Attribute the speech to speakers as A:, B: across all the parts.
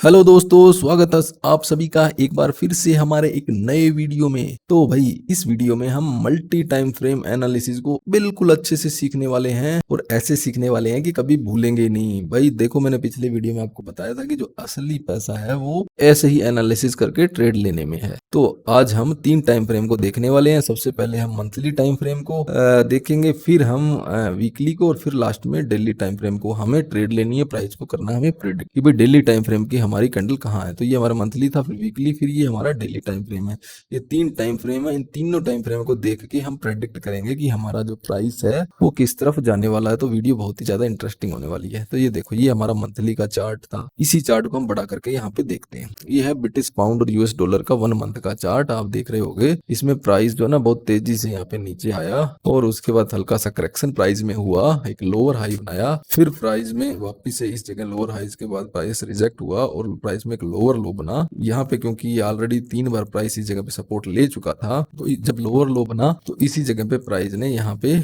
A: Hello दोस्तों, स्वागत है आप सभी का एक बार फिर से हमारे एक नए वीडियो में। तो भाई इस वीडियो में हम मल्टी टाइम फ्रेम एनालिसिस को बिल्कुल अच्छे से सीखने वाले हैं और ऐसे सीखने वाले हैं कि कभी भूलेंगे नहीं। भाई देखो, मैंने पिछले वीडियो में आपको बताया था कि जो असली पैसा है वो ऐसे ही एनालिसिस करके ट्रेड लेने में है। तो आज हम 3 टाइम फ्रेम को देखने वाले हैं। सबसे पहले हम मंथली टाइम फ्रेम को देखेंगे, फिर हम वीकली को, और फिर लास्ट में डेली टाइम फ्रेम को। हमें ट्रेड लेनी है, प्राइस को करना है हमें प्रेडिक्ट कि भाई डेली टाइम फ्रेम की हमारी कैंडल कहाँ है। तो ये हमारा मंथली था, फिर वीकली, फिर ये हमारा डेली टाइम फ्रेम है। ये 3 टाइम फ्रेम है। इन तीनों टाइम फ्रेम को देख के हम प्रेडिक्ट करेंगे कि हमारा जो प्राइस है वो किस तरफ जाने वाला है। तो वीडियो बहुत ही ज्यादा इंटरेस्टिंग होने वाली है। तो ये देखो, ये हमारा मंथली का चार्ट था। इसी चार्ट को हम बड़ा करके यहाँ पे देखते हैं। ये है ब्रिटिश पाउंड और यूएस डॉलर का 1 मंथ का चार्ट। आप देख रहे होगे इसमें प्राइस जो है ना बहुत तेजी से यहाँ पे नीचे आया और उसके बाद हल्का सा करेक्शन प्राइस में हुआ, एक लोअर हाई बनाया, फिर प्राइस में वापस से इस जगह लोअर हाई के बाद प्राइस रिजेक्ट हुआ और प्राइस में एक लोअर लो बना यहाँ पे। क्योंकि ये ऑलरेडी 3 बार प्राइस इस जगह पे सपोर्ट ले चुका था, तो जब लोअर लो बना तो इसी जगह पे प्राइस ने यहाँ पे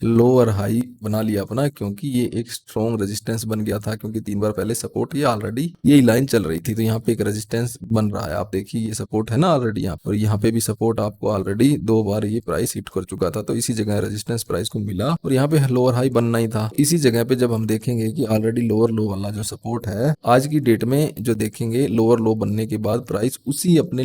A: लोअर हाई बना लिया अपना, क्योंकि ये एक स्ट्रॉन्ग रेजिस्टेंस बन गया था। क्योंकि 3 बार पहले सपोर्ट ये ऑलरेडी यही लाइन चल रही थी, तो यहाँ पे एक रेजिस्टेंस बन रहा है। आप देखिए ये सपोर्ट है ना ऑलरेडी यहाँ पर, यहाँ पे भी सपोर्ट आपको ऑलरेडी 2 बार ये प्राइस हिट कर चुका था। तो इसी जगह रेजिस्टेंस प्राइस को मिला और यहाँ पे लोअर हाई बनना ही था। इसी जगह पे जब हम देखेंगे कि ऑलरेडी लोअर लो वाला जो सपोर्ट है आज की डेट में जो देखेंगे, लोअर लो बनने के बाद प्राइस उसी अपने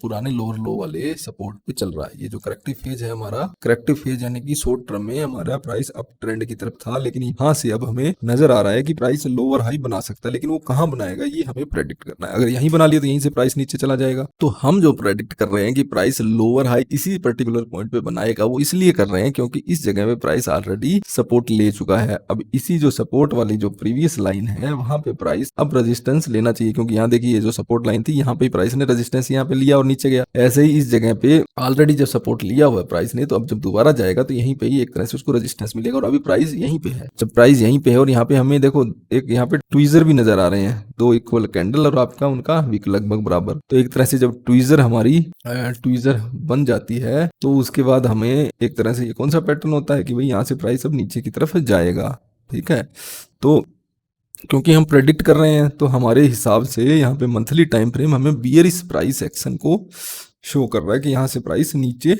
A: पुराने लोअर लो वाले सपोर्ट पे चल रहा है। ये जो करेक्टिव फेज है हमारा, करेक्टिव फेज यानी कि शॉर्ट टर्म में हमारा प्राइस अप ट्रेंड की तरफ था, लेकिन यहाँ से अब हमें नजर आ रहा है कि प्राइस लोअर हाई बना सकता है। लेकिन वो कहाँ बनाएगा ये हमें प्रेडिक्ट करना है। अगर यहीं बना लिया तो यहीं से प्राइस नीचे चला जाएगा। तो हम जो प्रेडिक्ट कर रहे हैं कि प्राइस लोअर हाई इसी पर्टिकुलर पॉइंट पे बनाएगा, वो इसलिए कर रहे हैं क्योंकि इस जगह पे प्राइस ऑलरेडी सपोर्ट ले चुका है। अब इसी जो सपोर्ट वाली जो प्रीवियस लाइन है वहां पे प्राइस अब रेजिस्टेंस लेना चाहिए। क्योंकि यहाँ देखिए, ये जो सपोर्ट लाइन थी यहाँ पे प्राइस ने रेजिस्टेंस यहाँ पे लिया और नीचे गया। ऐसे ही इस जगह पे ऑलरेडी जब सपोर्ट लिया हुआ है प्राइस ने, तो अब जब दोबारा जाएगा तो यहीं पे ही एक तरह से उसको रेजिस्टेंस मिलेगा। और अभी प्राइस यहीं पे है। जब प्राइस यहीं पे है और यहाँ पे हमें देखो एक यहाँ पे ट्वीजर भी नजर आ रहे हैं, 2 इक्वल कैंडल और आपका उनका वीक लगभग बराबर। तो एक तरह से जब ट्वीजर हमारी ट्वीजर बन जाती है तो उसके बाद हमें एक तरह से ये कौन सा पैटर्न होता है कि भाई यहाँ से प्राइस अब नीचे की तरफ जाएगा। ठीक है, तो क्योंकि हम प्रेडिक्ट कर रहे हैं तो हमारे हिसाब से यहाँ पे मंथली टाइम फ्रेम हमें बियरिश प्राइस एक्शन को शो कर रहा है कि यहाँ से प्राइस नीचे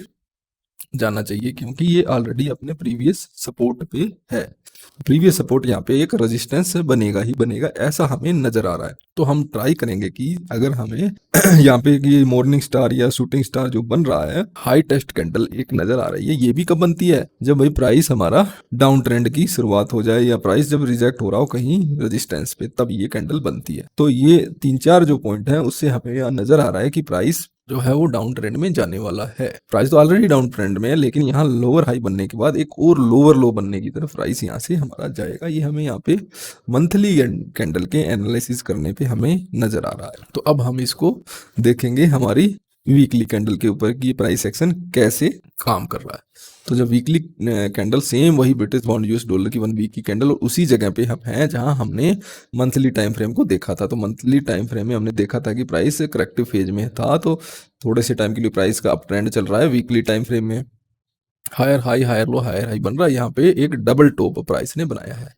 A: जाना चाहिए, क्योंकि ये ऑलरेडी अपने प्रीवियस सपोर्ट पे है। प्रीवियस सपोर्ट यहाँ पे एक रेजिस्टेंस बनेगा ही बनेगा, ऐसा हमें नजर आ रहा है। तो हम ट्राई करेंगे कि अगर हमें यहाँ पे ये मॉर्निंग स्टार या शूटिंग स्टार जो बन रहा है, हाई टेस्ट कैंडल एक नजर आ रही है, ये भी कब बनती है जब भाई प्राइस हमारा डाउन ट्रेंड की शुरुआत हो जाए या प्राइस जब रिजेक्ट हो रहा हो कहीं रेजिस्टेंस पे, तब ये कैंडल बनती है। तो ये 3-4 जो पॉइंट है उससे हमें यहाँ नजर आ रहा है कि प्राइस जो है वो डाउन ट्रेंड में जाने वाला है। प्राइस तो ऑलरेडी डाउन ट्रेंड में है, लेकिन यहाँ लोअर हाई बनने के बाद एक और लोअर लो बनने की तरफ प्राइस यहाँ से हमारा जाएगा। ये हमें यहाँ पे मंथली कैंडल के एनालिसिस करने पे हमें नजर आ रहा है। तो अब हम इसको देखेंगे हमारी वीकली कैंडल के ऊपर कि प्राइस एक्शन कैसे काम कर रहा है। तो जब वीकली कैंडल सेम वही ब्रिटिश पाउंड यूएस डॉलर की 1 वीक की कैंडल और उसी जगह पे हम हैं जहां हमने मंथली टाइम फ्रेम को देखा था। तो मंथली टाइम फ्रेम में हमने देखा था कि प्राइस करेक्टिव फेज में था, तो थोड़े से टाइम के लिए प्राइस का अप ट्रेंड चल रहा है। वीकली टाइम फ्रेम में higher high higher low higher high बन रहा है। यहाँ पे एक डबल टॉप प्राइस ने बनाया है,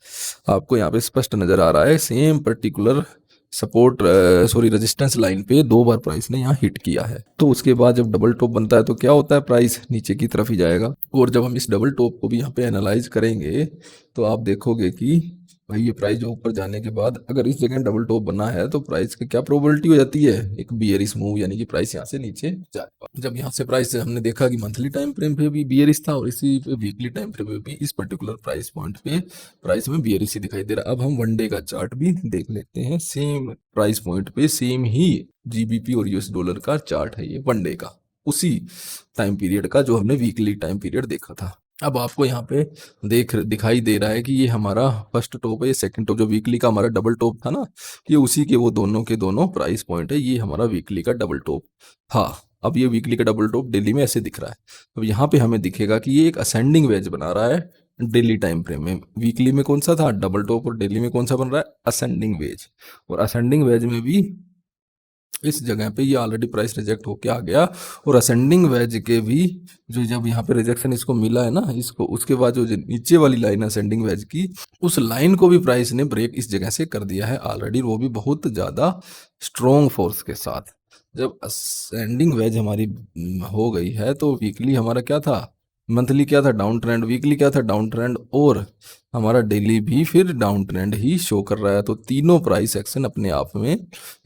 A: आपको यहाँ पे स्पष्ट नजर आ रहा है। Same particular support resistance line पे 2 बार प्राइस ने यहाँ हिट किया है। तो उसके बाद जब डबल टॉप बनता है तो क्या होता है, प्राइस नीचे की तरफ ही जाएगा। और जब हम इस डबल टॉप को भी यहाँ पे एनालाइज करेंगे तो आप देखोगे कि भाई ये प्राइस जो ऊपर जाने के बाद अगर इस जगह डबल टॉप बना है तो प्राइस की क्या प्रोबेबिलिटी हो जाती है, एक बियरिश मूव, यानी कि प्राइस यहाँ से नीचे जाएगा। जब यहाँ से प्राइस हमने देखा कि मंथली टाइम फ्रेम पे भी बियरिश था और इसी पे वीकली टाइम फ्रेम पे भी इस पर्टिकुलर प्राइस पॉइंट पे प्राइस में बियरिश ही दिखाई दे रहा है। अब हम 1 डे का चार्ट भी देख लेते हैं। सेम प्राइस पॉइंट पे सेम ही जीबीपी और यूएस डॉलर का चार्ट है ये 1 डे का, उसी टाइम पीरियड का जो हमने वीकली टाइम पीरियड देखा था। अब आपको यहाँ पे दिखाई दे रहा है कि ये हमारा फर्स्ट टॉप है, ये सेकंड टॉप जो वीकली का हमारा डबल टॉप था ना, ये उसी के वो दोनों के दोनों प्राइस पॉइंट है। ये हमारा वीकली का डबल टॉप था। अब ये वीकली का डबल टॉप डेली में ऐसे दिख रहा है। अब यहाँ पे हमें दिखेगा कि ये एक असेंडिंग वेज बना रहा है डेली टाइम फ्रेम में। वीकली में कौन सा था डबल टॉप और डेली में कौन सा बन रहा है असेंडिंग वेज। और असेंडिंग वेज में भी इस जगह पे ये ऑलरेडी प्राइस रिजेक्ट होके आ गया, और असेंडिंग वेज के भी जो जब यहाँ पे रिजेक्शन इसको मिला है ना, इसको उसके बाद जो नीचे वाली लाइन है असेंडिंग वेज की, उस लाइन को भी प्राइस ने ब्रेक इस जगह से कर दिया है ऑलरेडी, वो भी बहुत ज़्यादा स्ट्रॉन्ग फोर्स के साथ। जब असेंडिंग वेज हमारी हो गई है, तो वीकली हमारा क्या था, मंथली क्या था डाउन ट्रेंड, वीकली क्या था डाउन ट्रेंड, और हमारा डेली भी फिर डाउन ट्रेंड ही शो कर रहा है। तो तीनों प्राइस एक्शन अपने आप में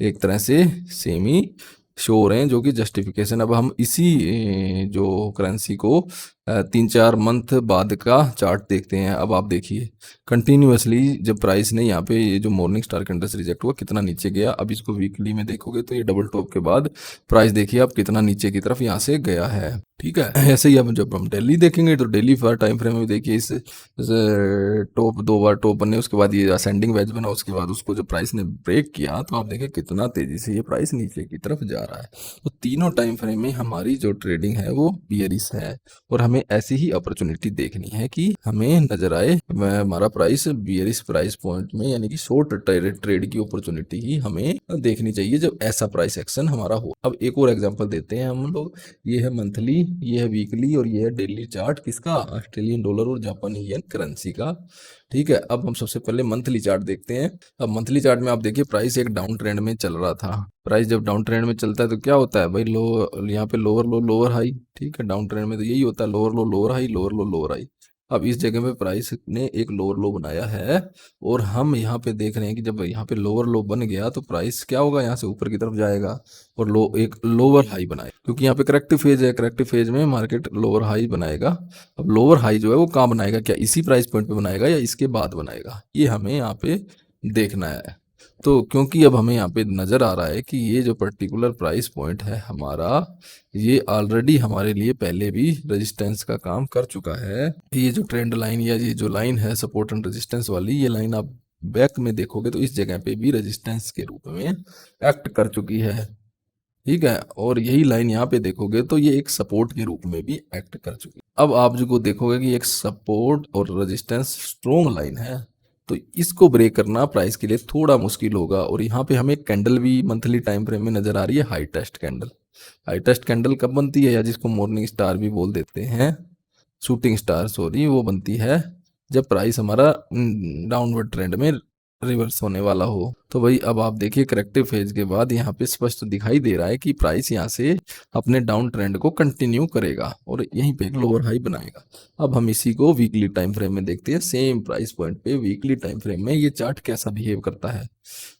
A: एक तरह से सेम ही शो हो रहे हैं, जो कि जस्टिफिकेशन। अब हम इसी जो करेंसी को 3-4 मंथ बाद का चार्ट देखते हैं। अब आप देखिए कंटिन्यूअसली जब प्राइस ने यहाँ पे ये जो मॉर्निंग स्टार कैंडल से रिजेक्ट हुआ कितना नीचे गया। अब इसको वीकली में देखोगे तो ये डबल टॉप के बाद प्राइस देखिए अब कितना नीचे की तरफ यहाँ से गया है। ठीक है, ऐसे ही अब जब हम डेली देखेंगे तो डेली फॉर टाइम फ्रेम में देखिए इस टॉप 2 बार टॉप बने, उसके बाद ये असेंडिंग वेज बना, उसके बाद उसको जब प्राइस ने ब्रेक किया तो आप देखिए कितना तेजी से ये प्राइस नीचे की तरफ जा रहा है। तो तीनों टाइम फ्रेम में हमारी जो ट्रेडिंग है वो बियरिश है, और हमें ऐसी ही अपॉर्चुनिटी देखनी है कि हमें नजर आए हमारा प्राइस बियरिश प्राइस पॉइंट में, यानी कि शॉर्ट ट्रेड की अपॉर्चुनिटी ही हमें देखनी चाहिए जब ऐसा प्राइस एक्शन हमारा हो। अब एक और एग्जांपल देते हैं हम लोग, ये है मंथली, ये है वीकली, और ये है डेली चार्ट किसका, ऑस्ट्रेलियन डॉलर और जापानी येन करेंसी का। ठीक है, अब हम सबसे पहले मंथली चार्ट देखते हैं। अब मंथली चार्ट में आप देखिए प्राइस एक डाउन ट्रेंड में चल रहा था। प्राइस जब डाउन ट्रेंड में चलता है तो क्या होता है भाई, लो यहाँ पे लोअर लो लोअर हाई। ठीक है, डाउन ट्रेंड में तो यही होता है, लोअर लो लोअर हाई, लोअर लो लोअर हाई। अब इस जगह पे प्राइस ने एक लोअर लो बनाया है, और हम यहाँ पे देख रहे हैं कि जब यहाँ पे लोअर लो बन गया तो प्राइस क्या होगा, यहाँ से ऊपर की तरफ जाएगा और एक लोअर हाई बनाएगा, क्योंकि यहाँ पे करेक्टिव फेज है, करेक्टिव फेज में मार्केट लोअर हाई बनाएगा। अब लोअर हाई जो है वो कहाँ बनाएगा, क्या इसी प्राइस पॉइंट पे बनाएगा या इसके बाद बनाएगा, ये हमें यहाँ पे देखना है। तो क्योंकि अब हमें यहाँ पे नज़र आ रहा है कि ये जो पर्टिकुलर प्राइस पॉइंट है हमारा, ये ऑलरेडी हमारे लिए पहले भी रेजिस्टेंस का काम कर चुका है। ये जो ट्रेंड लाइन या ये जो लाइन है सपोर्ट एंड रेजिस्टेंस वाली, ये लाइन आप बैक में देखोगे तो इस जगह पे भी रेजिस्टेंस के रूप में एक्ट कर चुकी है। ठीक है, और यही लाइन यहाँ पे देखोगे तो ये एक सपोर्ट के रूप में भी एक्ट कर चुकी है। अब आप जो देखोगे कि एक सपोर्ट और रेजिस्टेंस स्ट्रॉन्ग लाइन है, तो इसको ब्रेक करना प्राइस के लिए थोड़ा मुश्किल होगा। और यहाँ पे हमें कैंडल भी मंथली टाइम फ्रेम में नजर आ रही है, high test candle. High test candle कब बनती है, या जिसको मॉर्निंग स्टार भी बोल देते हैं, शूटिंग स्टार सॉरी, वो बनती है जब प्राइस हमारा डाउनवर्ड ट्रेंड में रिवर्स होने वाला हो। तो भाई अब आप देखिए करेक्टिव फेज के बाद यहाँ पे स्पष्ट दिखाई दे रहा है कि प्राइस यहाँ से अपने डाउन ट्रेंड को कंटिन्यू करेगा और यहीं पे एक लोअर हाई बनाएगा। अब हम इसी को वीकली टाइम फ्रेम में देखते हैं, सेम प्राइस पॉइंट पे वीकली टाइम फ्रेम में ये चार्ट कैसा बिहेव करता है।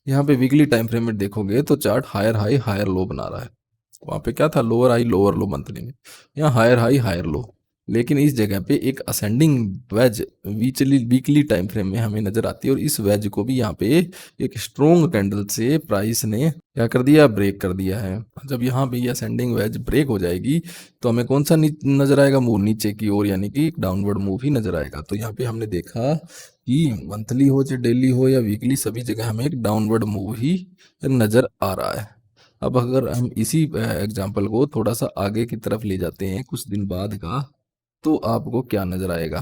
A: यहाँ पे वीकली टाइम फ्रेम में देखोगे तो chart higher high higher low बना रहा है। वहाँ पे क्या था, lower high lower low monthly में, यहाँ हायर हाई हायर लो। लेकिन इस जगह पे एक ascending wedge weekly time frame में हमें नजर आती है, और इस वेज को भी यहाँ पे एक स्ट्रॉन्ग कैंडल से प्राइस ने क्या कर दिया, ब्रेक कर दिया है। जब यहाँ पे ये असेंडिंग वेज ब्रेक हो जाएगी तो हमें कौन सा नजर आएगा, मूव नीचे की ओर, यानी कि डाउनवर्ड मूव ही नजर आएगा। तो यहाँ पे हमने देखा कि मंथली हो चाहे डेली हो या वीकली, सभी जगह हमें एक डाउनवर्ड मूव ही नजर आ रहा है। अब अगर हम इसी एग्जाम्पल को थोड़ा सा आगे की तरफ ले जाते हैं कुछ दिन बाद का, तो आपको क्या नजर आएगा।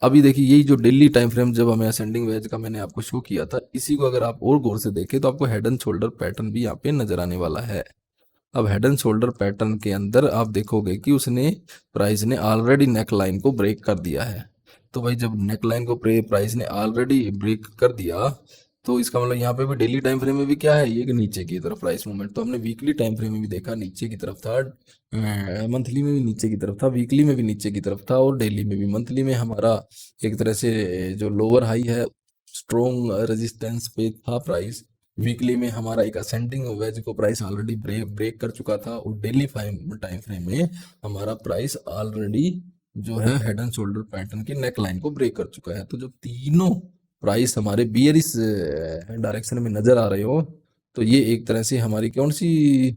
A: अभी देखिए यही जो डेली टाइम फ्रेम जब हमें असेंडिंग वेज का मैंने आपको शो किया था, इसी को अगर आप और गौर से देखें तो आपको हेड एंड शोल्डर पैटर्न भी यहाँ पे नजर आने वाला है। अब हेड एंड शोल्डर पैटर्न के अंदर आप देखोगे कि उसने प्राइस ने ऑलरेडी नेक लाइन को ब्रेक कर दिया है। तो भाई जब नेक लाइन को प्राइस ने ऑलरेडी ब्रेक कर दिया, तो इसका मतलब यहाँ पे भी डेली टाइम फ्रेम में भी क्या है, ये कि नीचे की तरफ प्राइस मूवमेंट। तो हमने वीकली टाइम फ्रेम में भी देखा नीचे की तरफ था, मंथली में भी नीचे की तरफ था, वीकली में भी नीचे की तरफ था, और डेली में भी। मंथली में हमारा एक तरह से जो लोअर हाई है स्ट्रॉन्ग रेजिस्टेंस पे था प्राइस, वीकली में हमारा एक असेंडिंग वेज को प्राइस ऑलरेडी ब्रेक कर चुका था, और डेली टाइम फ्रेम में हमारा प्राइस ऑलरेडी जो है हेड एंड शोल्डर पैटर्न की नेक लाइन को ब्रेक कर चुका है। तो जब तीनों प्राइस हमारे बियरिश डायरेक्शन में नजर आ रहे हो, तो ये एक तरह से हमारी कौन सी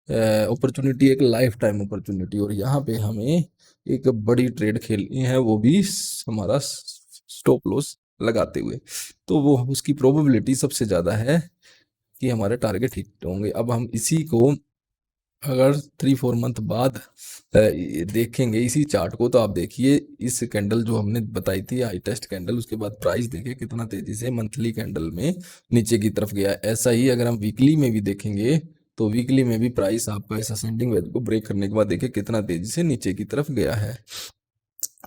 A: अपॉर्चुनिटी, एक लाइफ टाइम अपॉर्चुनिटी। और यहाँ पे हमें एक बड़ी ट्रेड खेलनी है, वो भी हमारा स्टॉप लॉस लगाते हुए। तो वो उसकी प्रोबेबिलिटी सबसे ज़्यादा है कि हमारे टारगेट हिट होंगे। अब हम इसी को अगर 3-4 मंथ बाद देखेंगे इसी चार्ट को, तो आप देखिए इस कैंडल जो हमने बताई थी हाई टेस्ट कैंडल, उसके बाद प्राइस देखिए कितना तेजी से मंथली कैंडल में नीचे की तरफ गया। ऐसा ही अगर हम वीकली में भी देखेंगे तो वीकली में भी प्राइस आपका इस असेंडिंग वेज को ब्रेक करने के बाद देखिए कितना तेजी से नीचे की तरफ गया है।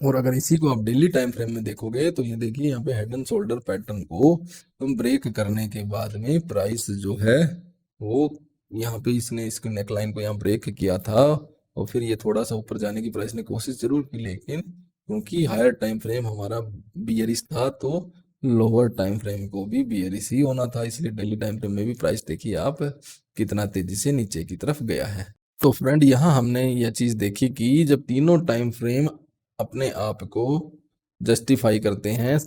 A: और अगर इसी को आप डेली टाइम फ्रेम में देखोगे तो ये देखिए यहाँ पे हेड एंड शोल्डर पैटर्न को हम ब्रेक करने के बाद में प्राइस जो है वो यहाँ पे इसने इसके नेकलाइन को यहाँ ब्रेक किया था, और फिर ये थोड़ा सा ऊपर जाने की प्राइस ने कोशिश जरूर की, लेकिन क्योंकि हायर टाइम फ्रेम हमारा बियरिश था तो लोअर टाइम फ्रेम को भी बियरिश ही होना था, इसलिए डेली टाइम फ्रेम में भी प्राइस देखिए आप कितना तेजी से नीचे की तरफ गया है। तो फ्रेंड यहाँ हमने यह चीज देखी कि जब तीनों टाइम फ्रेम अपने आप को जस्टिफाई करते हैं,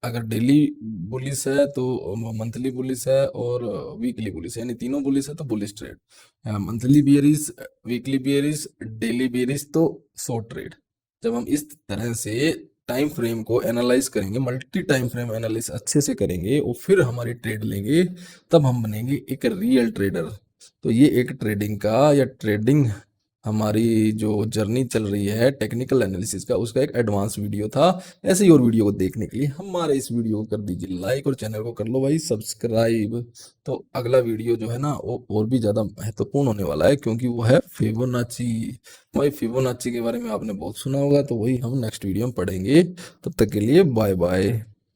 A: अगर डेली बुलिश है तो मंथली बुलिश है, और वीकली बुलिश है, यानी तीनों बुलिश है तो bullish trade, monthly bearish, weekly bearish, daily bearish तो शॉर्ट ट्रेड। जब हम इस तरह से टाइम फ्रेम को एनालाइज करेंगे, मल्टी टाइम फ्रेम एनालिस अच्छे से करेंगे और फिर हमारी ट्रेड लेंगे, तब हम बनेंगे एक रियल ट्रेडर। तो ये एक ट्रेडिंग का या ट्रेडिंग हमारी जो जर्नी चल रही है टेक्निकल एनालिसिस का, उसका एक एडवांस वीडियो था। ऐसे ही और वीडियो को देखने के लिए हमारे इस वीडियो को कर दीजिए लाइक और चैनल को कर लो भाई सब्सक्राइब। तो अगला वीडियो जो है ना वो और भी ज़्यादा महत्वपूर्ण होने वाला है, क्योंकि वो है फिबोनाची। भाई फिबोनाची के बारे में आपने बहुत सुना होगा, तो वही हम नेक्स्ट वीडियो में पढ़ेंगे। तब तक के लिए बाय बाय।